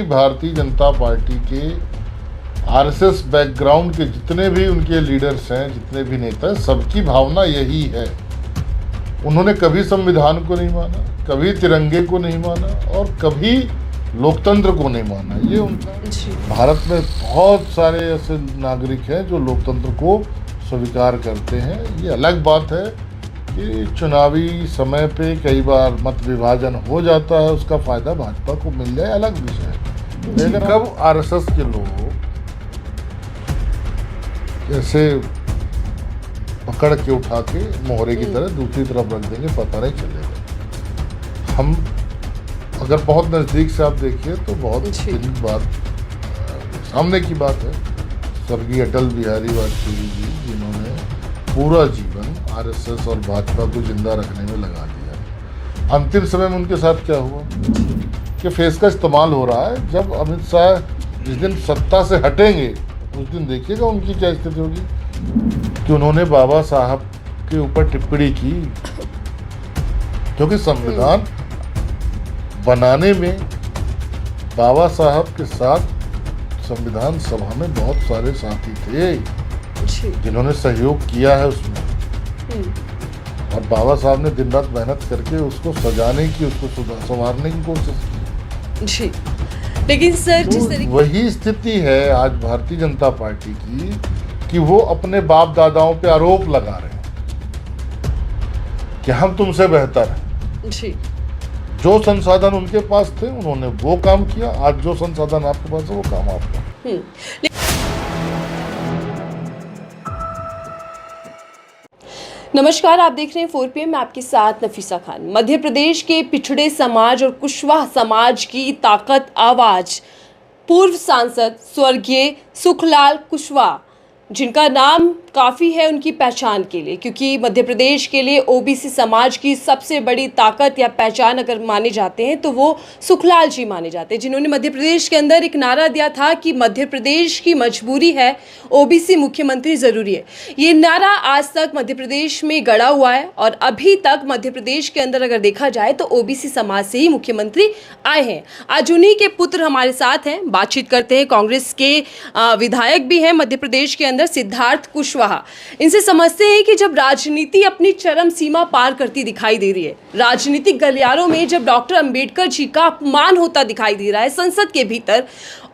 Bharatiya Janata party के RSS background के जितने भी उनके लीडर्स हैं, जितने भी नेता हैं, सबकी भावना यही है। उन्होंने कभी संविधान को नहीं माना, कभी तिरंगे को नहीं माना और कभी लोकतंत्र को नहीं माना। ये उनका भारत में बहुत सारे ऐसे नागरिक हैं जो लोकतंत्र को स्वीकार करते हैं। ये अलग बात है कि चुनावी समय पे कई बार मत विभाजन हो जाता है, उसका फायदा भाजपा को मिल जाए, अलग विषय है। लेकिन कब आरएसएस के लोग ऐसे पकड़ के उठा के मोहरे की तरह दूसरी तरफ रख देंगे, पता नहीं चलेगा। हम अगर बहुत नज़दीक से आप देखिए तो बहुत दिन बाद सामने की बात है, स्वर्गीय अटल बिहारी वाजपेयी जी, जिन्होंने पूरा जीवन आरएसएस और भाजपा को जिंदा रखने में लगा दिया। अंतिम समय में उनके साथ क्या हुआ कि फेस का इस्तेमाल हो रहा है। जब अमित शाह जिस दिन सत्ता से हटेंगे उस दिन देखिएगा उनकी क्या स्थिति होगी कि उन्होंने बाबा साहब के ऊपर टिप्पणी की, क्योंकि संविधान बनाने में बाबा साहब के साथ संविधान सभा में बहुत सारे साथी थे जिन्होंने सहयोग किया है उसमें, और बाबा साहब ने दिन रात मेहनत करके उसको सजाने की, उसको संवारने की कोशिश की जी। लेकिन सर जिस तरीके वही स्थिति है आज भारतीय जनता पार्टी की कि वो अपने बाप दादाओं पे आरोप लगा रहे हैं कि हम तुमसे बेहतर हैं जी। जो संसाधन उनके पास थे उन्होंने वो काम किया, आज जो संसाधन आपके पास है वो काम आपका। नमस्कार, आप देख रहे हैं 4PM, मैं आपके साथ नफीसा खान। मध्य प्रदेश के पिछड़े समाज और कुशवाहा समाज की ताकत आवाज पूर्व सांसद स्वर्गीय सुखलाल कुशवाहा, जिनका नाम काफ़ी है उनकी पहचान के लिए, क्योंकि मध्य प्रदेश के लिए ओबीसी समाज की सबसे बड़ी ताकत या पहचान अगर माने जाते हैं तो वो सुखलाल जी माने जाते हैं, जिन्होंने मध्य प्रदेश के अंदर एक नारा दिया था कि मध्य प्रदेश की मजबूरी है, ओबीसी मुख्यमंत्री ज़रूरी है। ये नारा आज तक मध्य प्रदेश में गड़ा हुआ है और अभी तक मध्य प्रदेश के अंदर अगर देखा जाए तो ओबीसी समाज से ही मुख्यमंत्री आए हैं। आज उन्हीं के पुत्र हमारे साथ हैं, बातचीत करते हैं। कांग्रेस के विधायक भी हैं मध्य प्रदेश के अंदर, सिद्धार्थ कुशवाहा। इनसे समझते हैं कि जब राजनीति अपनी चरम सीमा पार करती दिखाई दे रही है, राजनीतिक गलियारों में जब डॉक्टर अंबेडकर जी का अपमान होता दिखाई दे रहा है संसद के भीतर,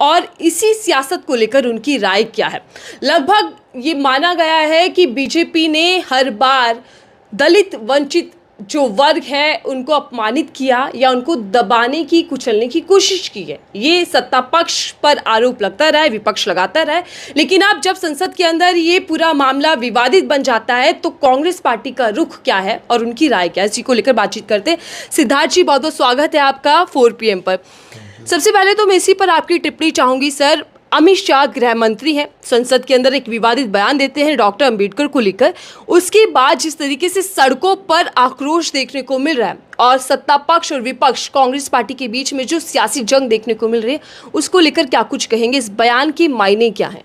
और इसी सियासत को लेकर उनकी राय क्या है। लगभग ये माना गया है कि बीजेपी ने हर बार दलित वंचित जो वर्ग है उनको अपमानित किया या उनको दबाने की, कुचलने की कोशिश की है। ये सत्ता पक्ष पर आरोप लगता रहा है, विपक्ष लगाता रहा है। लेकिन अब जब संसद के अंदर ये पूरा मामला विवादित बन जाता है तो कांग्रेस पार्टी का रुख क्या है और उनकी राय क्या है, इसी को लेकर बातचीत करते हैं। सिद्धार्थ जी, बहुत बहुत स्वागत है आपका 4PM पर। सबसे पहले तो मैं इसी पर आपकी टिप्पणी चाहूँगी सर। अमित शाह गृह मंत्री हैं, संसद के अंदर एक विवादित बयान देते हैं डॉक्टर अंबेडकर को लेकर। उसके बाद जिस तरीके से सड़कों पर आक्रोश देखने को मिल रहा है और सत्ता पक्ष और विपक्ष कांग्रेस पार्टी के बीच में जो सियासी जंग देखने को मिल रही है, उसको लेकर क्या कुछ कहेंगे? इस बयान के मायने क्या हैं?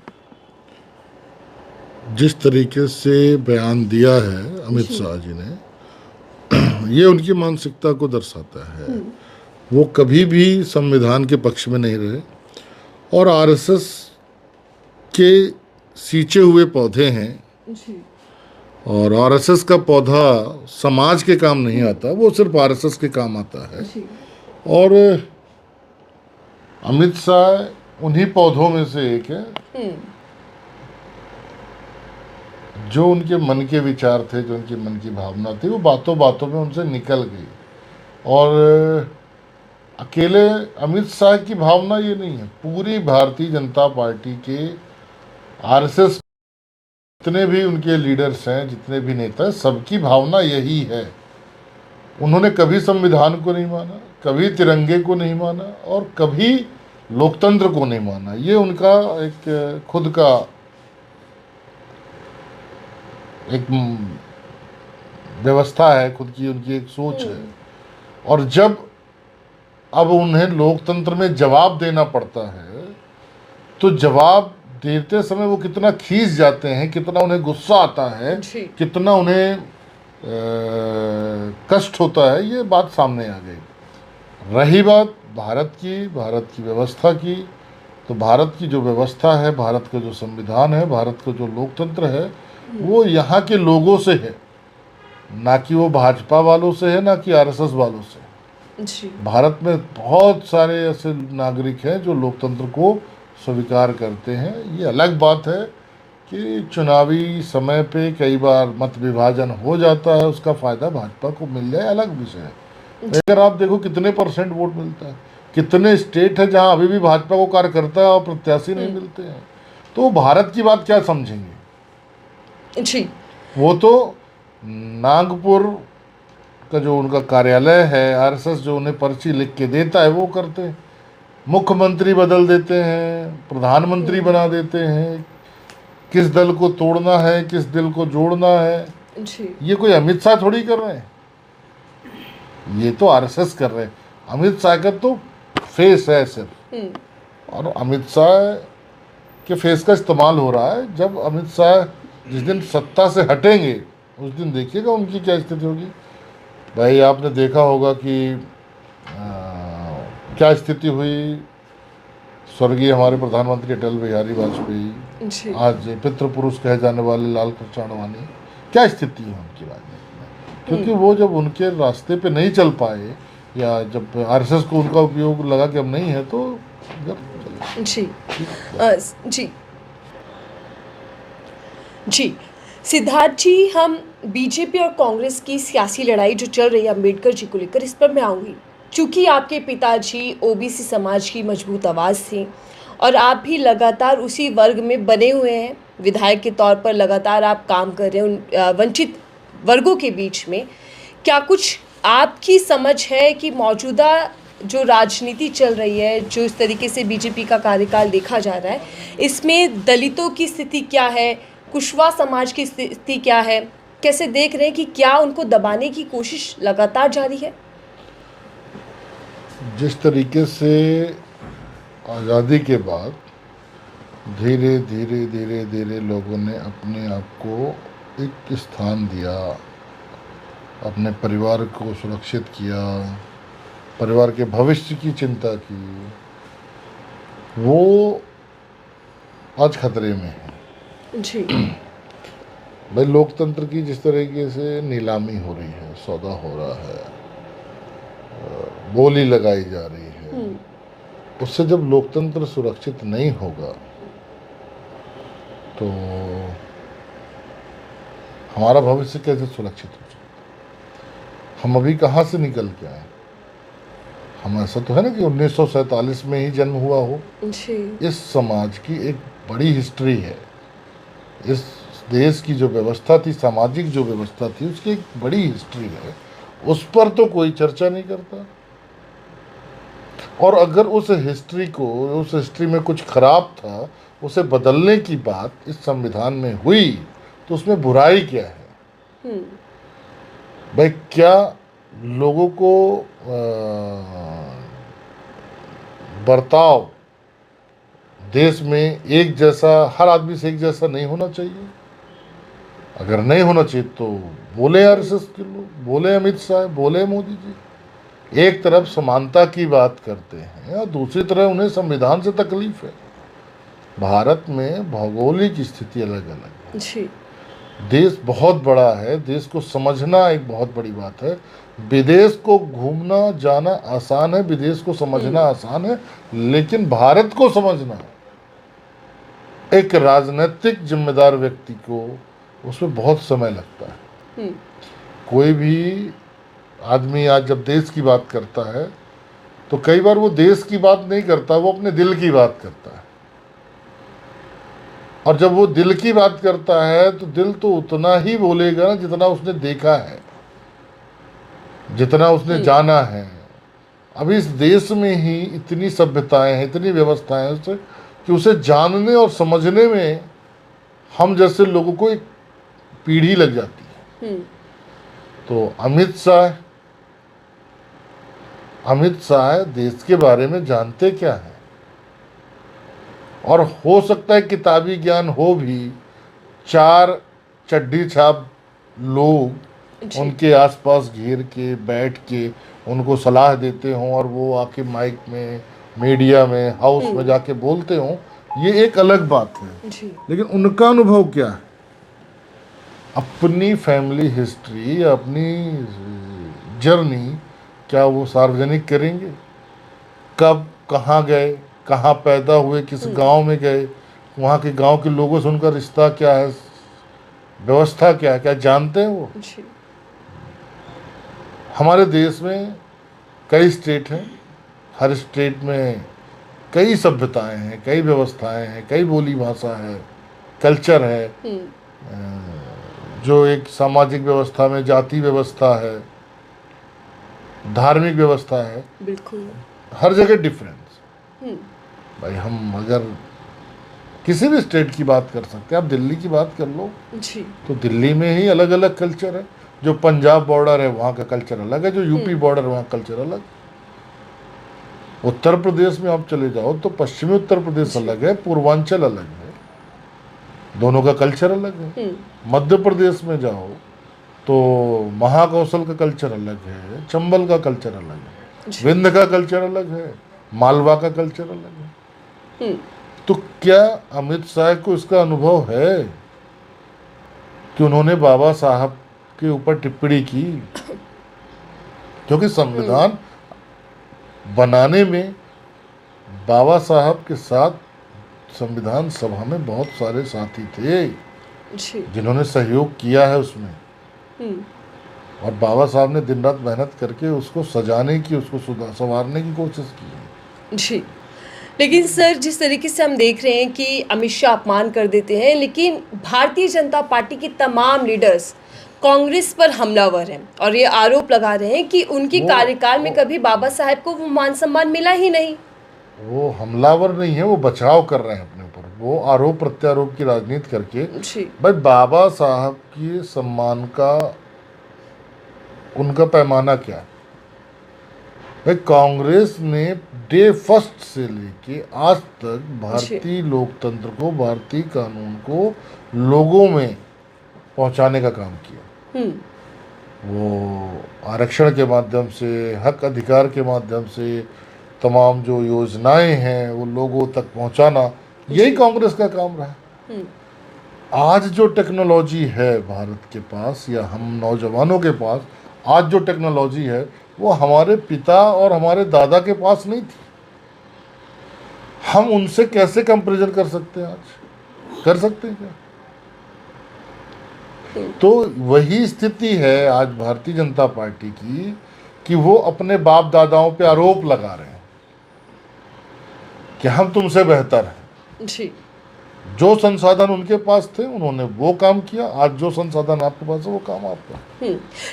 जिस तरीके से बयान दिया है अमित शाह जी ने, ये उनकी मानसिकता को दर्शाता है। वो कभी भी संविधान के पक्ष में नहीं रहे और आरएसएस के सींचे हुए पौधे हैं और आरएसएस का पौधा समाज के काम नहीं आता, वो सिर्फ आरएसएस के काम आता है। और अमित शाह उन्हीं पौधों में से एक है जो उनके मन के विचार थे, जो उनके मन की भावना थी, वो बातों बातों में उनसे निकल गई। और अकेले अमित शाह की भावना ये नहीं है, पूरी भारतीय जनता पार्टी के आरएसएस जितने भी उनके लीडर्स हैं, जितने भी नेता हैं, सबकी भावना यही है। उन्होंने कभी संविधान को नहीं माना, कभी तिरंगे को नहीं माना और कभी लोकतंत्र को नहीं माना। ये उनका एक खुद का एक व्यवस्था है, खुद की उनकी एक सोच है। और जब अब उन्हें लोकतंत्र में जवाब देना पड़ता है तो जवाब देते समय वो कितना खींच जाते हैं, कितना उन्हें गुस्सा आता है, कितना उन्हें कष्ट होता है, ये बात सामने आ गई। रही बात भारत की व्यवस्था की, तो भारत की जो व्यवस्था है, भारत का जो संविधान है, भारत का जो लोकतंत्र है, वो यहाँ के लोगों से है, ना कि वो भाजपा वालों से है, ना कि आरएसएस वालों से। जी भारत में बहुत सारे ऐसे नागरिक हैं जो लोकतंत्र को स्वीकार करते हैं। ये अलग बात है कि चुनावी समय पे कई बार मत विभाजन हो जाता है, उसका फायदा भाजपा को मिल जाए, अलग विषय है। अगर आप देखो कितने परसेंट वोट मिलता है, कितने स्टेट है जहां अभी भी भाजपा को कार्यकर्ता और प्रत्याशी नहीं मिलते हैं, तो भारत की बात क्या समझेंगे। जी वो तो नागपुर का जो उनका कार्यालय है, आरएसएस जो उन्हें पर्ची लिख के देता है वो करते हैं, मुख्यमंत्री बदल देते हैं, प्रधानमंत्री बना देते हैं, किस दल को तोड़ना है, किस दल को जोड़ना है, जी ये कोई अमित शाह थोड़ी कर रहे हैं, ये तो आरएसएस कर रहे हैं। अमित शाह का तो फेस है सिर्फ, और अमित शाह के फेस का इस्तेमाल हो रहा है। जब अमित शाह जिस दिन सत्ता से हटेंगे, उस दिन देखिएगा उनकी क्या स्थिति होगी। भाई आपने देखा होगा कि क्या स्थिति हुई स्वर्गीय हमारे प्रधानमंत्री अटल बिहारी वाजपेयी, जी आज पितृपुरुष कहे जाने वाले लाल कृष्ण आडवाणी, क्या स्थिति है उनकी राजनीति में। क्योंकि वो जब उनके रास्ते पे नहीं चल पाए, या जब आरएसएस को उनका उपयोग लगा कि अब नहीं है, तो जी जी जी सिद्धार्थ जी, हम बीजेपी और कांग्रेस की सियासी लड़ाई जो चल रही है अम्बेडकर जी को लेकर, इस पर मैं आऊँगी। चूँकि आपके पिताजी ओबीसी समाज की मजबूत आवाज़ थी और आप भी लगातार उसी वर्ग में बने हुए हैं, विधायक के तौर पर लगातार आप काम कर रहे हैं उन वंचित वर्गों के बीच में, क्या कुछ आपकी समझ है कि मौजूदा जो राजनीति चल रही है, जो इस तरीके से बीजेपी का कार्यकाल देखा जा रहा है, इसमें दलितों की स्थिति क्या है, कुशवाहा समाज की स्थिति क्या है, कैसे देख रहे हैं कि क्या उनको दबाने की कोशिश लगातार जारी है? जिस तरीके से आज़ादी के बाद धीरे धीरे धीरे धीरे लोगों ने अपने आप को एक स्थान दिया, अपने परिवार को सुरक्षित किया, परिवार के भविष्य की चिंता की, वो आज खतरे में है। जी भाई लोकतंत्र की जिस तरीके से नीलामी हो रही है, सौदा हो रहा है, बोली लगाई जा रही है, उससे जब लोकतंत्र सुरक्षित नहीं होगा तो हमारा भविष्य कैसे सुरक्षित हो सकता। हम अभी कहाँ से निकल के आए। हम ऐसा तो है ना कि 1947 में ही जन्म हुआ हो। जी इस समाज की एक बड़ी हिस्ट्री है, इस देश की जो व्यवस्था थी, सामाजिक जो व्यवस्था थी, उसकी एक बड़ी हिस्ट्री है, उस पर तो कोई चर्चा नहीं करता। और अगर उस हिस्ट्री में कुछ खराब था, उसे बदलने की बात इस संविधान में हुई, तो उसमें बुराई क्या है। भाई क्या लोगों को बर्ताव देश में एक जैसा, हर आदमी से एक जैसा नहीं होना चाहिए। अगर नहीं होना चाहिए तो बोले आरएसएस के लोग, बोले अमित शाह, बोले मोदी जी। एक तरफ समानता की बात करते हैं और दूसरी तरफ उन्हें संविधान से तकलीफ है। भारत में भौगोलिक स्थिति अलग अलग है जी देश बहुत बड़ा है, देश को समझना एक बहुत बड़ी बात है। विदेश को घूमना जाना आसान है, विदेश को समझना आसान है, लेकिन भारत को समझना एक राजनीतिक जिम्मेदार व्यक्ति को उसमें बहुत समय लगता है। कोई भी आदमी आज जब देश की बात करता है तो कई बार वो देश की बात नहीं करता, वो अपने दिल की बात करता है। और जब वो दिल की बात करता है तो दिल तो उतना ही बोलेगा ना जितना उसने देखा है, जितना उसने जाना है। अब इस देश में ही इतनी सभ्यताएं हैं, इतनी व्यवस्थाएं हैं कि उसे जानने और समझने में हम जैसे लोगों को एक पीढ़ी लग जाती है। तो अमित शाह देश के बारे में जानते क्या है, और हो सकता है किताबी ज्ञान हो भी, चार चड्डी छाप लोग जी। उनके आसपास घेर के बैठ के उनको सलाह देते हों और वो आके माइक में, मीडिया में, हाउस में जाके बोलते हों, ये एक अलग बात है। जी। लेकिन उनका अनुभव क्या है, अपनी फैमिली हिस्ट्री, अपनी जर्नी क्या वो सार्वजनिक करेंगे? कब, कहाँ गए, कहाँ पैदा हुए, किस गांव में गए, वहाँ के गांव के लोगों से उनका रिश्ता क्या है, व्यवस्था क्या है, क्या जानते हैं वो? जी। हमारे देश में कई स्टेट हैं, हर स्टेट में कई सभ्यताएं हैं, कई व्यवस्थाएं हैं, कई बोली भाषा है, कल्चर है, जो एक सामाजिक व्यवस्था में जाति व्यवस्था है, धार्मिक व्यवस्था है, बिल्कुल। हर जगह डिफरेंस। भाई हम अगर किसी भी स्टेट की बात कर सकते हैं, आप दिल्ली की बात कर लो जी। तो दिल्ली में ही अलग अलग कल्चर है। जो पंजाब बॉर्डर है वहाँ का कल्चर अलग है, जो यूपी बॉर्डर है वहाँ कल्चर अलग। उत्तर प्रदेश में आप चले जाओ तो पश्चिमी उत्तर प्रदेश अलग है, पूर्वांचल अलग है, दोनों का कल्चर अलग है। मध्य प्रदेश में जाओ तो महाकौशल का कल्चर अलग है, चंबल का कल्चर अलग है, विंध्य का कल्चर अलग है, मालवा का कल्चर अलग है। तो क्या अमित शाह को इसका अनुभव है कि उन्होंने बाबा साहब के ऊपर टिप्पणी की? क्योंकि संविधान बनाने में बाबा साहब के साथ संविधान सभा में बहुत सारे साथी थे जी। जिन्होंने सहयोग किया है उसमें, और बाबा साहब ने दिन रात मेहनत करके उसको सजाने की, उसको संवारने की कोशिश की है। जी। लेकिन सर, जिस तरीके से हम देख रहे हैं कि अमित शाह अपमान कर देते हैं, लेकिन भारतीय जनता पार्टी के तमाम लीडर्स कांग्रेस पर हमलावर हैं और ये आरोप लगा रहे हैं कि उनके कार्यकाल में कभी बाबा साहब को वो मान सम्मान मिला ही नहीं। वो हमलावर नहीं है, वो बचाव कर रहे हैं अपने ऊपर, वो आरोप प्रत्यारोप की राजनीति करके। जी। भाई बाबा साहब के सम्मान का उनका पैमाना क्या है? भाई कांग्रेस ने डे फर्स्ट से लेके आज तक भारतीय लोकतंत्र को, भारतीय कानून को लोगों में पहुंचाने का काम किया। वो आरक्षण के माध्यम से, हक अधिकार के माध्यम से, तमाम जो योजनाएं हैं वो लोगों तक पहुंचाना, यही कांग्रेस का काम रहा। आज जो टेक्नोलॉजी है भारत के पास या हम नौजवानों के पास, आज जो टेक्नोलॉजी है वो हमारे पिता और हमारे दादा के पास नहीं थी। हम उनसे कैसे कंपैरिजन कर सकते हैं? आज कर सकते हैं क्या? तो वही स्थिति है आज भारतीय जनता पार्टी की कि वो अपने बाप दादाओं पे आरोप लगा रहे हैं कि हम तुमसे बेहतर हैं। जी। जो संसाधन उनके पास थे उन्होंने वो काम किया, आज जो संसाधन आपके पास है वो काम आपका।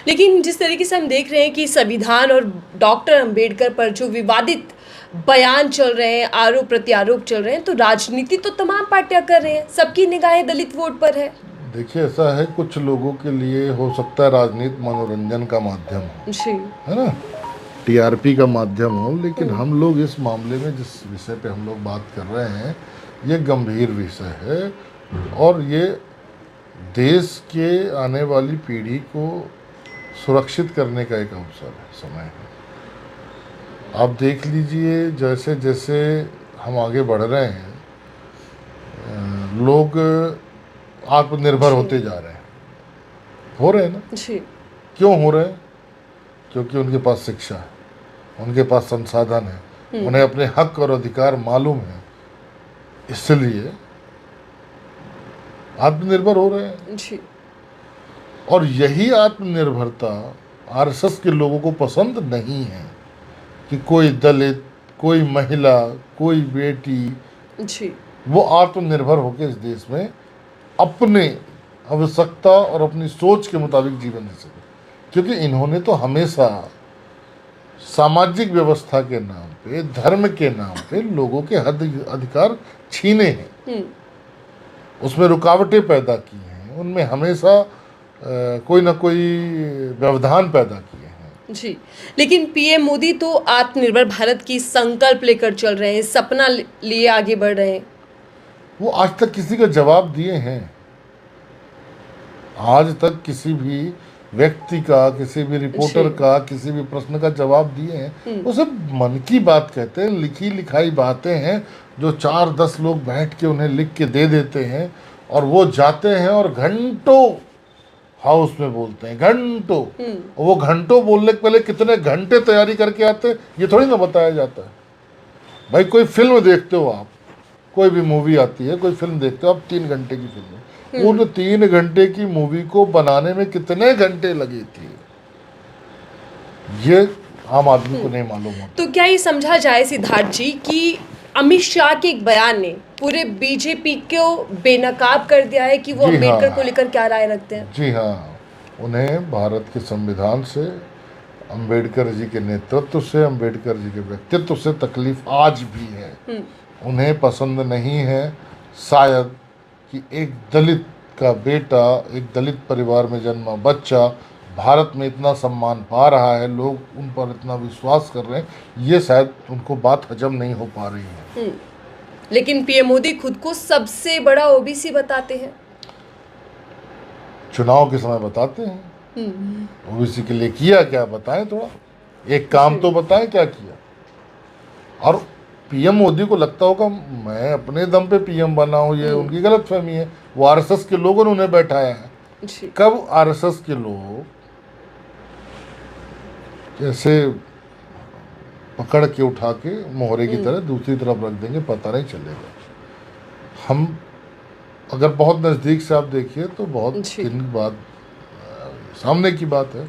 लेकिन जिस तरीके से हम देख रहे हैं कि संविधान और डॉक्टर अंबेडकर पर जो विवादित बयान चल रहे हैं, आरोप प्रत्यारोप चल रहे हैं, तो राजनीति तो तमाम पार्टियां कर रहे हैं, सबकी निगाहें दलित वोट पर है। देखिए ऐसा है, कुछ लोगों के लिए हो सकता है राजनीति मनोरंजन का माध्यम हो, जी, है ना, टीआरपी का माध्यम हो, लेकिन हम लोग इस मामले में जिस विषय पे हम लोग बात कर रहे हैं ये गंभीर विषय है और ये देश के आने वाली पीढ़ी को सुरक्षित करने का एक अवसर है, समय है। आप देख लीजिए जैसे जैसे हम आगे बढ़ रहे हैं, लोग आत्मनिर्भर होते जा रहे हैं, हो रहे हैं ना? जी। क्यों हो रहे हैं? क्योंकि उनके पास शिक्षा है, उनके पास संसाधन है, उन्हें अपने हक और अधिकार मालूम है, इसलिए आत्मनिर्भर हो रहे हैं। जी। और यही आत्मनिर्भरता आरएसएस के लोगों को पसंद नहीं है कि कोई दलित, कोई महिला, कोई बेटी जी। वो आत्मनिर्भर होकर इस देश में अपने आवश्यकता और अपनी सोच के मुताबिक जीवन जी सके। क्योंकि इन्होंने तो हमेशा सामाजिक व्यवस्था के नाम पे, धर्म के नाम पे लोगों के हद अधिकार छीने हैं, उसमें रुकावटें पैदा की हैं, उनमें हमेशा कोई ना कोई व्यवधान पैदा किए हैं। जी। लेकिन पीएम मोदी तो आत्मनिर्भर भारत की संकल्प लेकर चल रहे हैं, सपना लिए आगे बढ़ रहे हैं। वो आज तक किसी का जवाब दिए हैं? आज तक किसी भी व्यक्ति का, किसी भी रिपोर्टर जी। का, किसी भी प्रश्न का जवाब दिए हैं, वो सब मन की बात कहते हैं, लिखी लिखाई बातें हैं जो 4-10 लोग बैठ के उन्हें लिख के दे देते हैं, और वो जाते हैं और घंटों हाउस में बोलते हैं, घंटों। और वो घंटों बोलने के पहले कितने घंटे तैयारी करके आते हैं ये थोड़ी ना बताया जाता है। भाई कोई फिल्म देखते हो आप, कोई भी मूवी आती है, कोई फिल्म देखते हो आप, 3 घंटे की फिल्म है, उन 3 घंटे की मूवी को बनाने में कितने घंटे लगे थे, ये आम आदमी को नहीं मालूम होता। तो क्या ये समझा जाए सिद्धार्थ जी कि अमित शाह के एक बयान ने पूरे बीजेपी को बेनकाब कर दिया है कि वो जी अम्बेडकर हाँ। को लेकर क्या राय रखते हैं? जी हाँ, उन्हें भारत के संविधान से, अंबेडकर जी के नेतृत्व से, अंबेडकर जी के व्यक्तित्व से तकलीफ आज भी है। उन्हें पसंद नहीं है शायद कि एक दलित का बेटा, एक दलित परिवार में जन्मा बच्चा भारत में इतना सम्मान पा रहा है, लोग उन पर इतना विश्वास कर रहे हैं, ये शायद उनको बात हजम नहीं हो पा रही है। लेकिन पीएम मोदी खुद को सबसे बड़ा ओबीसी बताते हैं। चुनाव के समय बताते हैं, ओबीसी के लिए किया क्या बताएं, थोड़ा एक काम तो बताएं क्या किया। और पीएम मोदी को लगता होगा मैं अपने दम पे पीएम बना हूं, ये उनकी गलतफहमी है। वो आरएसएस के लोगों ने उन्हें बैठाया है। जी। कब आरएसएस के लोग जैसे पकड़ के उठा के मोहरे की तरह दूसरी तरफ रख देंगे पता नहीं चलेगा। हम अगर बहुत नज़दीक से आप देखिए तो बहुत जी। दिन बाद सामने की बात है,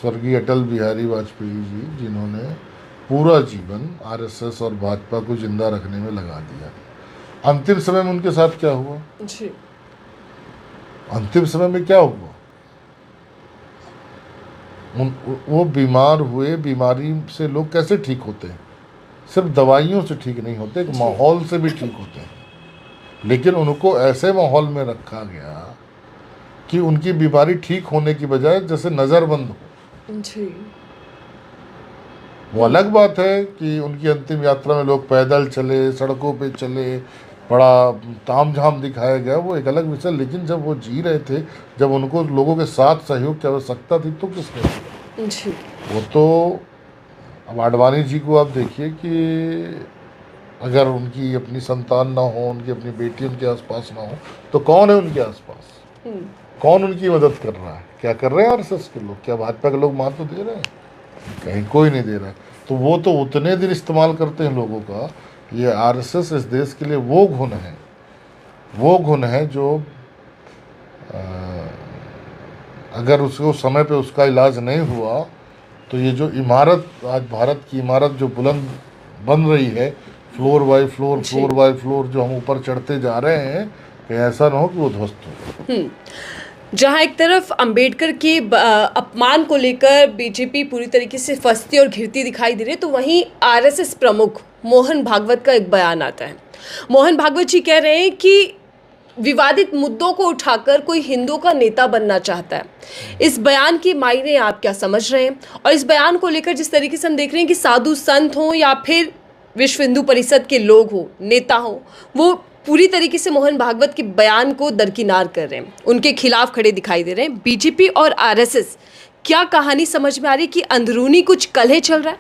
स्वर्गीय अटल बिहारी वाजपेयी जी, जिन्होंने पूरा जीवन आरएसएस और भाजपा को जिंदा रखने में लगा दिया, अंतिम समय में उनके साथ क्या हुआ? जी। अंतिम समय में क्या हुआ? वो बीमार हुए, बीमारी से लोग कैसे ठीक होते हैं? सिर्फ दवाइयों से ठीक नहीं होते, एक माहौल से भी ठीक होते हैं। लेकिन उनको ऐसे माहौल में रखा गया कि उनकी बीमारी ठीक होने की बजाय जैसे नज़रबंद हो। जी। वो अलग बात है कि उनकी अंतिम यात्रा में लोग पैदल चले, सड़कों पे चले, बड़ा तामझाम दिखाया गया, वो एक अलग विषय। लेकिन जब वो जी रहे थे, जब उनको लोगों के साथ सहयोग की आवश्यकता थी, तो किसने दिया? जी। वो तो अब आडवाणी जी को आप देखिए कि अगर उनकी अपनी संतान ना हो, उनकी अपनी बेटी उनके आसपास ना हो, तो कौन है उनके आसपास? कौन उनकी मदद कर रहा है? क्या कर रहे हैं आरएसएस के लोग? क्या भाजपा के लोग मार तो दे रहे हैं? कहीं कोई नहीं दे रहा है। तो वो तो उतने दिन इस्तेमाल करते हैं लोगों का। ये आरएसएस इस देश के लिए वो घुन है जो अगर उसको समय पे उसका इलाज नहीं हुआ तो ये जो इमारत, आज भारत की इमारत जो बुलंद बन रही है, floor by floor, floor by floor, जो हम ऊपर चढ़ते जा रहे हैं, कहीं ऐसा ना हो कि वो ध्वस्त हो। जहां एक तरफ अंबेडकर के अपमान को लेकर बीजेपी पूरी तरीके से फंसती और घिरती दिखाई दे रही है, तो वहीं आरएसएस प्रमुख मोहन भागवत का एक बयान आता है। मोहन भागवत जी कह रहे हैं कि विवादित मुद्दों को उठाकर कोई हिंदू का नेता बनना चाहता है। इस बयान की मायने आप क्या समझ रहे हैं? और इस बयान को लेकर जिस तरीके से हम देख रहे हैं कि साधु संत हों या फिर विश्व हिंदू परिषद के लोग हों, नेता हों, वो पूरी तरीके से मोहन भागवत के बयान को दरकिनार कर रहे हैं, उनके खिलाफ खड़े दिखाई दे रहे हैं। बीजेपी और आरएसएस, क्या कहानी समझ में आ रही है कि अंदरूनी कुछ कलह चल रहा है?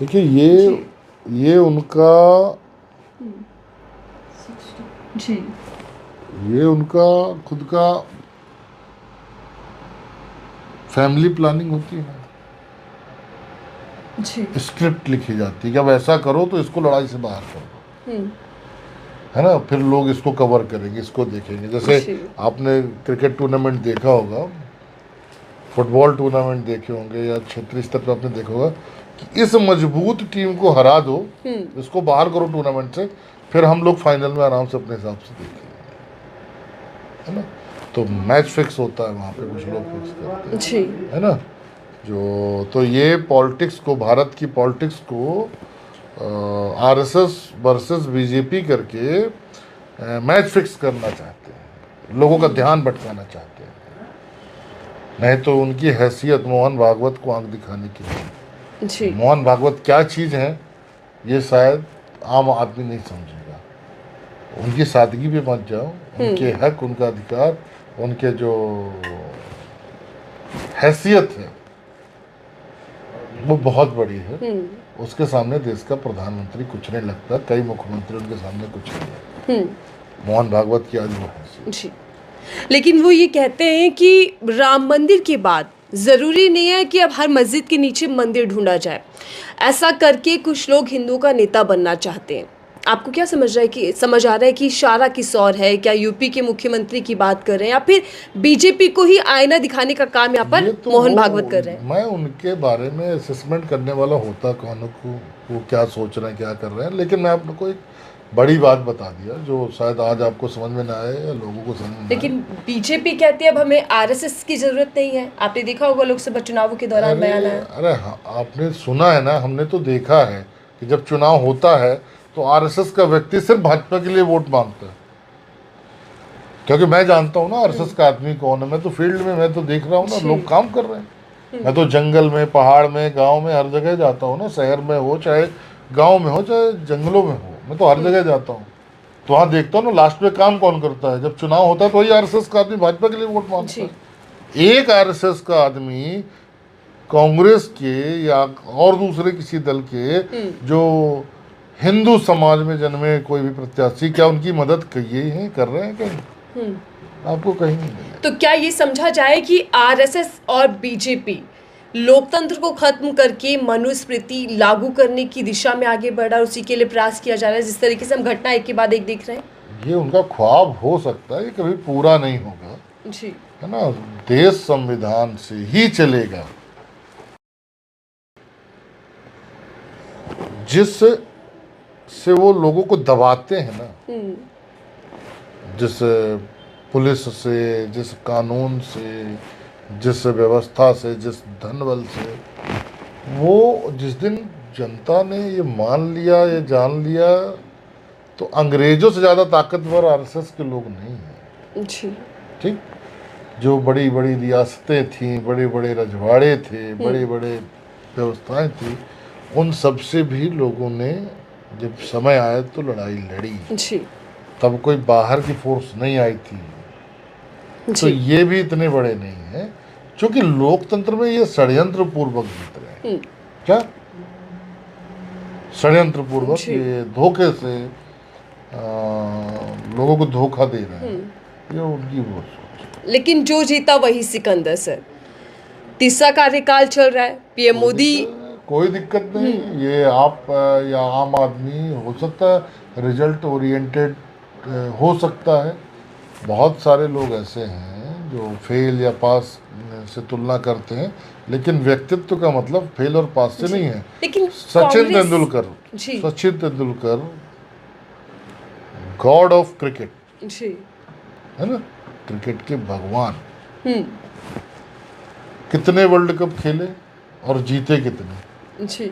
देखिए, ये उनका जी, ये उनका खुद का फैमिली प्लानिंग होती है। जी, स्क्रिप्ट लिखी जाती है कि अब ऐसा करो तो इसको लड़ाई से बाहर कर दो, है ना। फिर लोग इसको कवर करेंगे, इसको देखेंगे। जैसे आपने क्रिकेट टूर्नामेंट देखा होगा, फुटबॉल टूर्नामेंट देखे होंगे, या क्षेत्रीय स्तर पर आपने देखा होगा कि इस मजबूत टीम को हरा दो, इसको बाहर करो टूर्नामेंट से, फिर हम लोग फाइनल में आराम से अपने हिसाब से देखेंगे, है ना। तो मैच फिक्स होता है वहाँ पे, कुछ लोग फिक्स करते हैं जी, है ना। तो ये पॉलिटिक्स को, भारत की पॉलिटिक्स को आरएसएस वर्सेस बीजेपी करके मैच फिक्स करना चाहते हैं, लोगों का ध्यान भटकाना चाहते हैं। नहीं तो उनकी हैसियत मोहन भागवत को आंख दिखाने की है। जी, मोहन भागवत क्या चीज़ है ये शायद आम आदमी नहीं समझेगा। उनकी सादगी पे मत जाओ, उनके हक, उनका अधिकार, उनके जो हैसियत है वो बहुत बड़ी है। उसके सामने देश का प्रधानमंत्री कुछ नहीं लगता, कई मुख्यमंत्री उनके सामने कुछ नहीं है। मोहन भागवत की आज वो हैसियत। जी, लेकिन वो ये कहते हैं कि राम मंदिर के बाद ज़रूरी नहीं है कि अब हर मस्जिद के नीचे मंदिर ढूंढा जाए। ऐसा करके कुछ लोग हिंदुओं का नेता बनना चाहते हैं। आपको क्या समझ आ रहा है कि इशारा किस और है? क्या यूपी के मुख्यमंत्री की बात कर रहे हैं या फिर बीजेपी को ही आईना दिखाने का काम यहाँ पर तो मोहन भागवत कर रहे हैं? मैं उनके बारे में असेसमेंट करने वाला होता कौन को, वो क्या सोच रहे हैं, क्या कर रहे हैं, लेकिन मैं आपको एक बड़ी बात बता दिया जो शायद आज आपको समझ में ना आए या लोगों को समझ में ना लेकिन बीजेपी कहती है अब हमें आरएसएस की जरूरत नहीं है। आपने देखा होगा लोकसभा चुनावों के दौरान बयान आया। अरे हाँ, आपने सुना है ना, हमने तो देखा है कि जब चुनाव होता है तो आरएसएस का व्यक्ति सिर्फ भाजपा के लिए वोट मांगता है, क्योंकि मैं जानता हूँ ना आरएसएस का आदमी कौन है। मैं तो फील्ड में, मैं तो देख रहा हूँ ना, लोग काम कर रहे हैं। मैं तो जंगल में, पहाड़ में, गांव में, हर जगह जाता हूँ ना, शहर में हो चाहे गांव में हो चाहे जंगलों में हो, मैं तो हर जगह जाता हूँ। तो वहाँ देखता हूँ ना लास्ट में काम कौन करता है। जब चुनाव होता है तो वही आरएसएस का आदमी भाजपा के लिए वोट मांगता है। एक आरएसएस का आदमी कांग्रेस के या और दूसरे किसी दल के जो हिंदू समाज में जन्मे कोई भी प्रत्याशी, क्या उनकी मदद किए हैं, कर रहे हैं कहीं? आपको कहीं नहीं मिलेगा। तो क्या ये समझा जाए कि आरएसएस और बीजेपी लोकतंत्र को खत्म करके मनुस्मृति लागू करने की दिशा में आगे बढ़ा, उसी के लिए प्रयास किया जा रहा है, जिस तरीके से हम घटना एक के बाद एक देख रहे हैं? ये उनका ख्वाब हो सकता है, ये कभी पूरा नहीं होगा जी, है ना। देश संविधान से ही चलेगा। जिस से वो लोगों को दबाते हैं ना, जिस पुलिस से, जिस कानून से, जिस व्यवस्था से, जिस धन बल से, वो जिस दिन जनता ने ये मान लिया, ये जान लिया, तो अंग्रेजों से ज़्यादा ताकतवर आरएसएस के लोग नहीं हैं। जी, ठीक, जो बड़ी बड़ी रियासतें थीं, बड़े बड़े रजवाड़े थे, बड़े बड़े व्यवस्थाएं थी, उन सब से भी लोगों ने जब समय आया तो लड़ाई लड़ी। जी, तब कोई बाहर की फोर्स नहीं आई थी। तो ये भी इतने बड़े नहीं हैं, क्योंकि लोकतंत्र में ये षड्यंत्र पूर्वक जीत रहे हैं। क्या षड्यंत्र पूर्वक, ये धोखे से लोगों को धोखा दे रहे हैं, ये उनकी वो सोच। लेकिन जो जीता वही सिकंदर सर। तीसरा कार्यकाल चल रहा है, पीएम मोदी। कोई दिक्कत नहीं, ये आप या आम आदमी हो सकता है रिजल्ट ओरिएंटेड हो सकता है। बहुत सारे लोग ऐसे हैं जो फेल या पास से तुलना करते हैं, लेकिन व्यक्तित्व का मतलब फेल और पास से नहीं है। लेकिन Sachin Tendulkar, ji, Sachin Tendulkar God of cricket ji, है ना, क्रिकेट के भगवान। कितने वर्ल्ड कप खेले और जीते कितने? जी,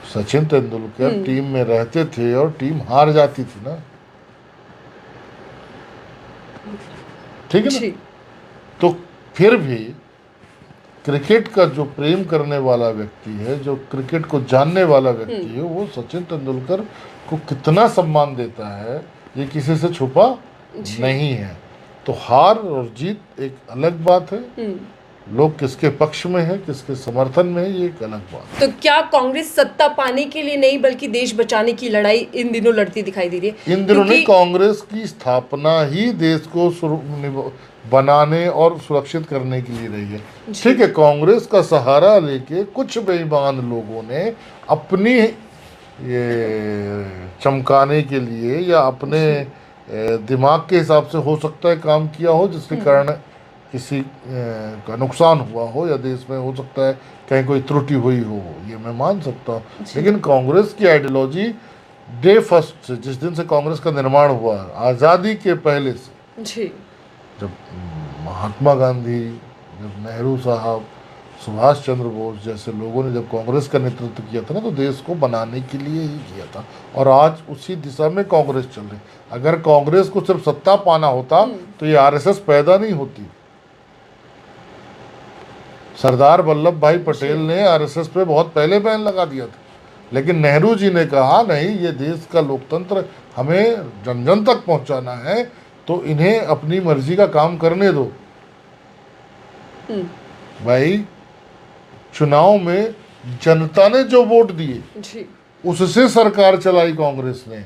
सचिन तेंदुलकर टीम में रहते थे और टीम हार जाती थी ना, ठीक है ना। तो फिर भी क्रिकेट का जो प्रेम करने वाला व्यक्ति है, जो क्रिकेट को जानने वाला व्यक्ति है, वो सचिन तेंदुलकर को कितना सम्मान देता है, ये किसी से छुपा नहीं है। तो हार और जीत एक अलग बात है, लोग किसके पक्ष में है, किसके समर्थन में है, ये एक अलग बात। तो क्या कांग्रेस सत्ता पाने के लिए नहीं बल्कि देश बचाने की लड़ाई इन दिनों लड़ती दिखाई दे रही है? इन दिनों नहीं, कांग्रेस की स्थापना ही देश को बनाने और सुरक्षित करने के लिए रही है। ठीक है, कांग्रेस का सहारा लेके कुछ बेईमान लोगों ने अपनी ये चमकाने के लिए या अपने दिमाग के हिसाब से हो सकता है काम किया हो, जिसके कारण किसी का नुकसान हुआ हो, या देश में हो सकता है कहीं कोई त्रुटि हुई हो, ये मैं मान सकता हूँ। लेकिन कांग्रेस की आइडियोलॉजी डे फर्स्ट से, जिस दिन से कांग्रेस का निर्माण हुआ, आज़ादी के पहले से, जी, जब महात्मा गांधी, जब नेहरू साहब, सुभाष चंद्र बोस जैसे लोगों ने जब कांग्रेस का नेतृत्व किया था ना, तो देश को बनाने के लिए ही किया था, और आज उसी दिशा में कांग्रेस चल रही। अगर कांग्रेस को सिर्फ सत्ता पाना होता तो ये आरएसएस पैदा नहीं होती। सरदार वल्लभ भाई पटेल ने आरएसएस पे बहुत पहले बैन लगा दिया था, लेकिन नेहरू जी ने कहा नहीं, ये देश का लोकतंत्र हमें जन जन तक पहुंचाना है, तो इन्हें अपनी मर्जी का काम करने दो भाई। चुनाव में जनता ने जो वोट दिए जी उससे सरकार चलाई कांग्रेस ने।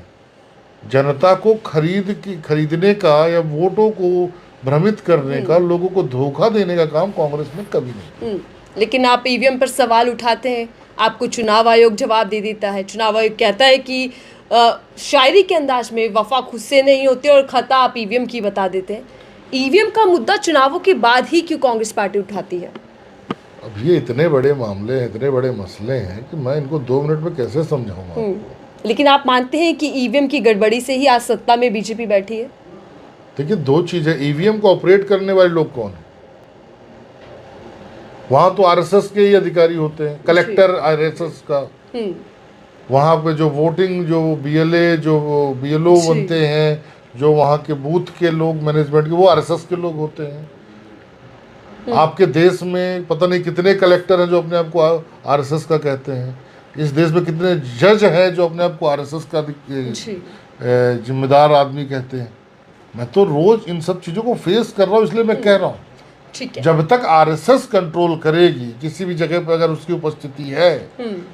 जनता को खरीदने का या वोटों को भ्रमित करने का, लोगों को धोखा देने का काम कांग्रेस ने कभी नहीं। लेकिन आप ईवीएम पर सवाल उठाते हैं, आपको चुनाव आयोग जवाब दे देता है। चुनाव आयोग कहता है कि शायरी के अंदाज में वफा खुद से नहीं होती और खता आप ईवीएम की बता देते हैं। ईवीएम का मुद्दा चुनावों के बाद ही क्यों कांग्रेस पार्टी उठाती है? अब ये इतने बड़े मामले हैं, इतने बड़े मसले हैं कि मैं इनको 2 मिनट में कैसे समझाऊंगा। लेकिन आप मानते हैं कि ईवीएम की गड़बड़ी से ही आज सत्ता में बीजेपी बैठी है? देखिए 2 चीजें, ईवीएम को ऑपरेट करने वाले लोग कौन है? वहां तो आरएसएस के ही अधिकारी होते हैं, कलेक्टर आरएसएस का। वहां पे जो वोटिंग, जो बीएलए, जो बीएलओ बनते हैं, जो वहां के बूथ के लोग, मैनेजमेंट के, वो आरएसएस के लोग होते हैं। आपके देश में पता नहीं कितने कलेक्टर हैं जो अपने आप को आरएसएस का कहते हैं। इस देश में कितने जज हैं जो अपने आप को आरएसएस का जिम्मेदार आदमी कहते हैं। मैं तो रोज इन सब चीजों को फेस कर रहा हूँ, इसलिए मैं कह रहा हूँ ठीक है। जब तक आरएसएस कंट्रोल करेगी किसी भी जगह पर, अगर उसकी उपस्थिति है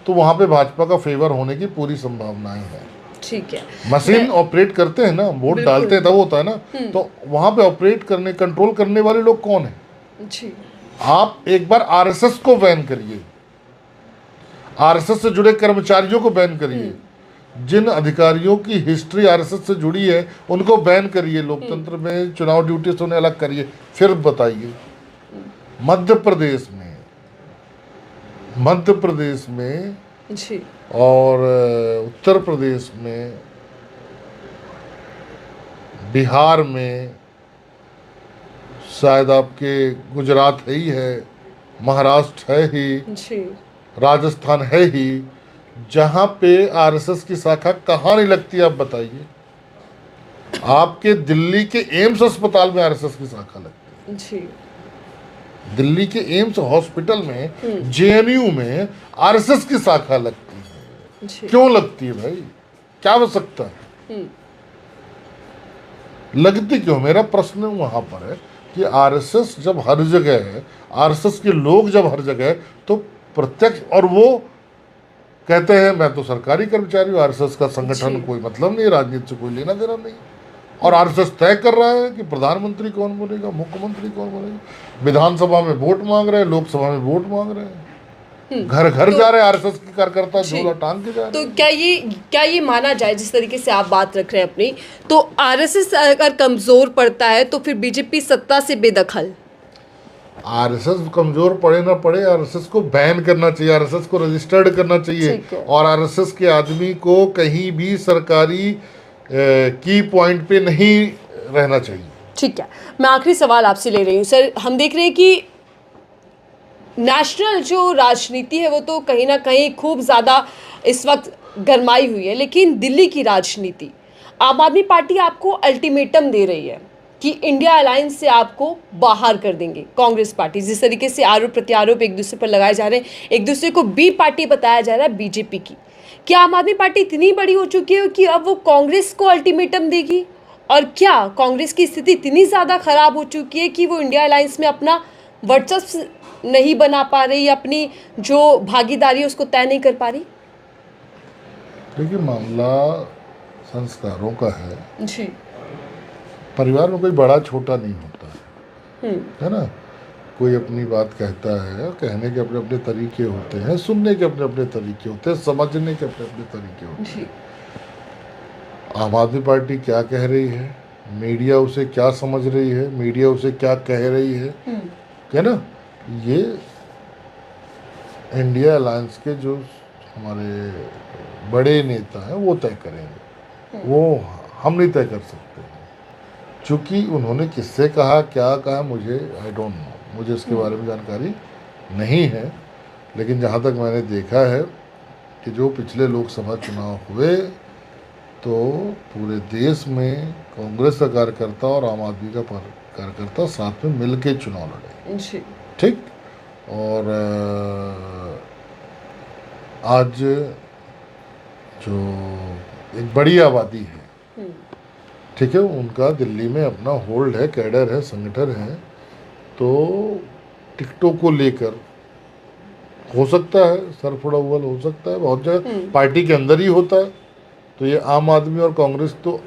तो वहां पे भाजपा का फेवर होने की पूरी संभावनाएं है। ठीक है। मशीन ऑपरेट करते हैं ना, वोट डालते हैं तब होता है ना, तो वहां पे ऑपरेट करने, कंट्रोल करने वाले लोग कौन है? जी। आप एक बार आरएसएस को बैन करिए, आरएसएस से जुड़े कर्मचारियों को बैन करिए, जिन अधिकारियों की हिस्ट्री आरएसएस से जुड़ी है उनको बैन करिए, लोकतंत्र में चुनाव ड्यूटी से उन्हें अलग करिए, फिर बताइए। मध्य प्रदेश में जी और उत्तर प्रदेश में, बिहार में, शायद आपके गुजरात है ही है, महाराष्ट्र है ही, जी राजस्थान है ही, जहां पे आरएसएस की शाखा कहाँ नहीं लगती आप बताइए। आपके दिल्ली के एम्स अस्पताल में आरएसएस की शाखा लगती है। जी दिल्ली के एम्स हॉस्पिटल में, जेएनयू में आरएसएस की शाखा लगती है। जी क्यों लगती है भाई? क्या आवश्यकता है? लगती क्यों? मेरा प्रश्न वहां पर है कि आरएसएस जब हर जगह है, आरएसएस के लोग जब हर जगह है, तो प्रत्यक्ष, और वो कहते हैं मैं तो सरकारी कर्मचारी हूँ, आरएसएस का संगठन कोई मतलब नहीं, राजनीति से कोई लेना देना नहीं। और आरएसएस तय कर रहा है कि प्रधानमंत्री कौन बनेगा, मुख्यमंत्री कौन बनेगा। विधानसभा में वोट मांग रहे हैं, लोकसभा में वोट मांग रहे हैं, घर घर जा रहे हैं आरएसएस के कार्यकर्ता, झोला टांग के जा रहे हैं। तो क्या ये माना जाए, जिस तरीके से आप बात रख रहे हैं अपनी, तो आरएसएस अगर कमजोर पड़ता है तो फिर बीजेपी सत्ता से बेदखल? आरएसएस कमजोर पड़े ना पड़े, आरएसएस को बैन करना चाहिए, आरएसएस को रजिस्टर्ड करना चाहिए, और आरएसएस के आदमी को कहीं भी सरकारी की पॉइंट पे नहीं रहना चाहिए। ठीक है, मैं आखिरी सवाल आपसे ले रही हूँ सर। हम देख रहे हैं कि नेशनल जो राजनीति है वो तो कहीं ना कहीं खूब ज़्यादा इस वक्त गरमाई हुई है, लेकिन दिल्ली की राजनीति, आम आदमी पार्टी आपको अल्टीमेटम दे रही है कि इंडिया अलायंस से आपको बाहर कर देंगे कांग्रेस पार्टी। जिस तरीके से आरोप प्रत्यारोप एक दूसरे पर लगाए जा रहे हैं, एक दूसरे को बी पार्टी बताया जा रहा है बीजेपी की, क्या आम आदमी पार्टी इतनी बड़ी हो चुकी है कि अब वो कांग्रेस को अल्टीमेटम देगी? और क्या कांग्रेस की स्थिति इतनी ज़्यादा खराब हो चुकी है कि वो इंडिया अलायंस में अपना वर्चस्व नहीं बना पा रही, अपनी जो भागीदारी है उसको तय नहीं कर पा रही? देखिए मामला संस्कारों का है जी। परिवार में कोई बड़ा छोटा नहीं होता है ना। कोई अपनी बात कहता है, कहने के अपने अपने तरीके होते हैं, सुनने के अपने अपने तरीके होते हैं, समझने के अपने अपने तरीके होते हैं। आम आदमी पार्टी क्या कह रही है, मीडिया उसे क्या समझ रही है, मीडिया उसे क्या कह रही है ना, ये इंडिया अलायंस के जो हमारे बड़े नेता हैं वो तय करेंगे, वो हम नहीं तय कर सकते। चूँकि उन्होंने किससे कहा, क्या कहा, मुझे आई डोंट नो, मुझे इसके बारे में जानकारी नहीं है। लेकिन जहाँ तक मैंने देखा है कि जो पिछले लोकसभा चुनाव हुए तो पूरे देश में कांग्रेस का कार्यकर्ता और आम आदमी का कार्यकर्ता साथ में मिल के चुनाव लड़े, ठीक। और आज जो एक बड़ी आबादी है, ठीक है, उनका दिल्ली में अपना होल्ड है, कैडर है, संगठन है, तो टिकटों को लेकर हो सकता है सरफड़ा उवल हो सकता है, बहुत जगह पार्टी के अंदर ही होता है। तो ये आम आदमी और कांग्रेस तो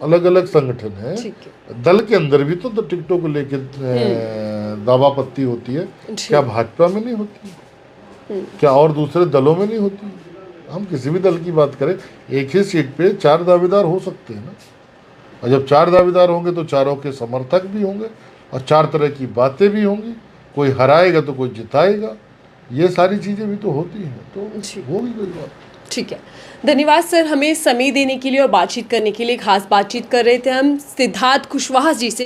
अलग अलग संगठन है, ठीक है। दल के अंदर भी तो टिकटों को लेकर दावापत्ती होती है। जी। क्या भाजपा में नहीं होती? क्या और दूसरे दलों में नहीं होती? हम किसी भी दल की बात करें, एक ही सीट पे 4 दावेदार हो सकते हैं ना, और जब 4 दावेदार होंगे तो चारों के समर्थक भी होंगे और 4 तरह की बातें भी होंगी, कोई हराएगा तो कोई जिताएगा, ये सारी चीज़ें भी तो होती हैं, तो जी। वो भी कोई बात। ठीक है, धन्यवाद सर हमें समय देने के लिए और बातचीत करने के लिए। खास बातचीत कर रहे थे हम सिद्धार्थ कुशवाहा जी से।